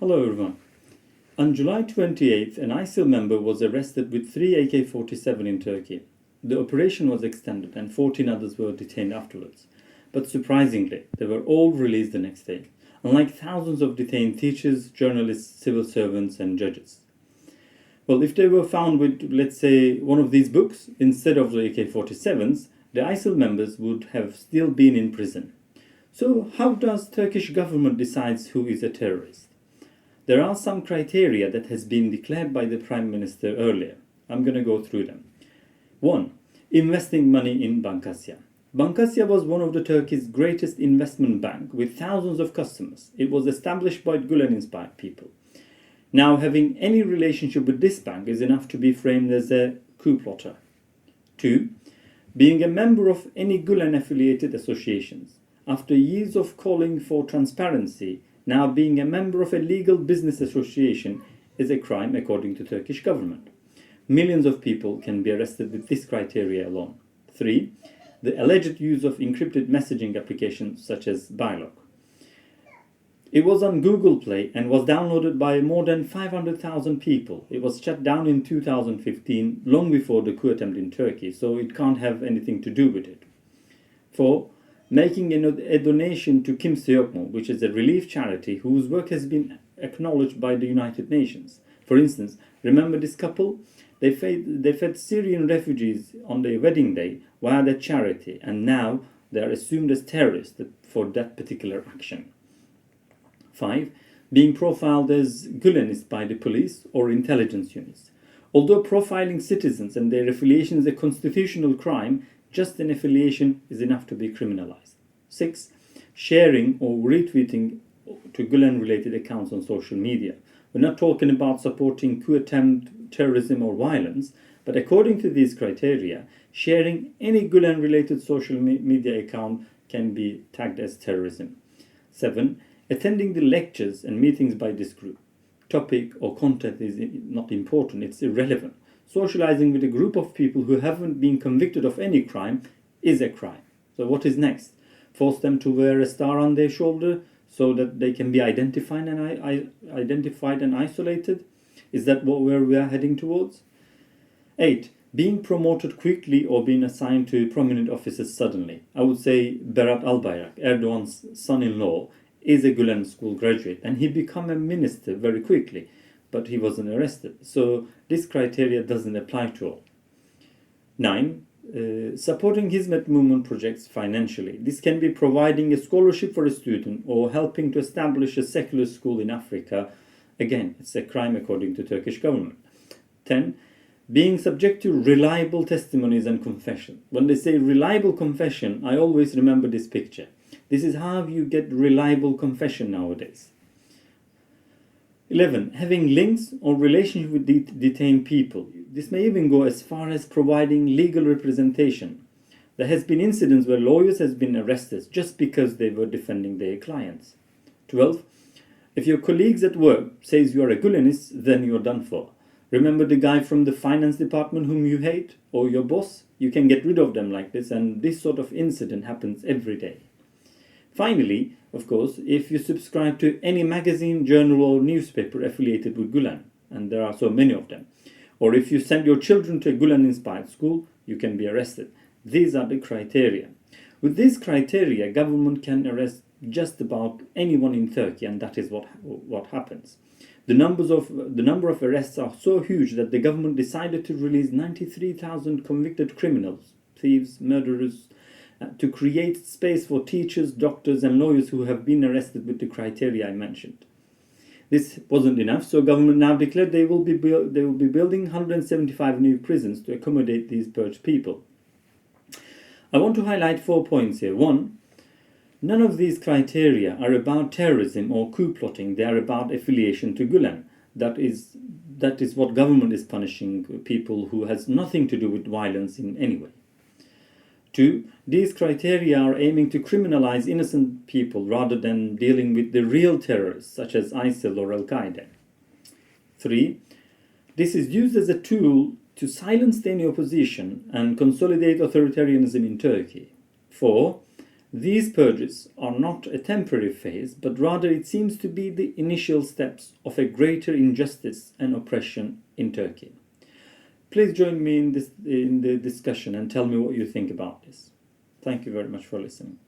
Hello everyone. On July 28th, an ISIL member was arrested with 3 AK-47 in Turkey. The operation was extended and 14 others were detained afterwards. But surprisingly, they were all released the next day, unlike thousands of detained teachers, journalists, civil servants and judges. Well, if they were found with, let's say, one of these books instead of the AK-47s, the ISIL members would have still been in prison. So how does Turkish government decides who is a terrorist? There are some criteria that has been declared by the Prime Minister earlier. I'm going to go through them. 1. Investing money in Bankasya. Bankasya was one of the Turkey's greatest investment bank with thousands of customers. It was established by Gulen-inspired people. Now, having any relationship with this bank is enough to be framed as a coup plotter. 2. Being a member of any Gulen-affiliated associations. After years of calling for transparency, now being a member of a legal business association is a crime according to Turkish government. Millions of people can be arrested with this criteria alone. 3. The alleged use of encrypted messaging applications such as Bilog. It was on Google Play and was downloaded by more than 500,000 people. It was shut down in 2015, long before the coup attempt in Turkey, so it can't have anything to do with it. 4. Making a donation to Kimse Yok Mu, which is a relief charity whose work has been acknowledged by the United Nations. For instance, remember this couple? They fed Syrian refugees on their wedding day via their charity, and now they are assumed as terrorists for that particular action. 5. Being profiled as Gulenist by the police or intelligence units. Although profiling citizens and their affiliation is a constitutional crime, just an affiliation is enough to be criminalized. 6. Sharing or retweeting to Gulen-related accounts on social media. We're not talking about supporting coup attempt, terrorism or violence, but according to these criteria, sharing any Gulen-related social media account can be tagged as terrorism. 7. Attending the lectures and meetings by this group. Topic or content is not important, it's irrelevant. Socializing with a group of people who haven't been convicted of any crime is a crime. So what is next? Force them to wear a star on their shoulder so that they can be identified and isolated? Is that where we are heading towards? 8. Being promoted quickly or being assigned to prominent offices suddenly. I would say Berat Albayrak, Erdogan's son-in-law, is a Gulen school graduate and he became a minister very quickly, but he wasn't arrested. So this criteria doesn't apply to all. 9. Supporting Hizmet movement projects financially. This can be providing a scholarship for a student or helping to establish a secular school in Africa. Again, it's a crime according to Turkish government. 10. Being subject to reliable testimonies and confession. When they say reliable confession, I always remember this picture. This is how you get reliable confession nowadays. 11. Having links or relationship with detained people. This may even go as far as providing legal representation. There has been incidents where lawyers have been arrested just because they were defending their clients. 12. If your colleagues at work says you are a Gulenist, then you're done for. Remember the guy from the finance department whom you hate, or your boss? You can get rid of them like this, and this sort of incident happens every day. Finally, of course, if you subscribe to any magazine, journal or newspaper affiliated with Gulen, and there are so many of them, or if you send your children to a Gulen-inspired school, you can be arrested. These are the criteria. With these criteria, government can arrest just about anyone in Turkey, and that is what happens. The number of arrests are so huge that the government decided to release 93,000 convicted criminals, thieves, murderers, to create space for teachers, doctors and lawyers who have been arrested with the criteria I mentioned. This wasn't enough, so government now declared they will be building 175 new prisons to accommodate these purged people. I want to highlight 4 points here. 1. None of these criteria are about terrorism or coup plotting. They are about affiliation to Gulen. That is what government is punishing people who has nothing to do with violence in any way. 2. These criteria are aiming to criminalize innocent people rather than dealing with the real terrorists such as ISIL or Al-Qaeda. 3. This is used as a tool to silence any opposition and consolidate authoritarianism in Turkey. 4. These purges are not a temporary phase, but rather it seems to be the initial steps of a greater injustice and oppression in Turkey. Please join me in the discussion and tell me what you think about this. Thank you very much for listening.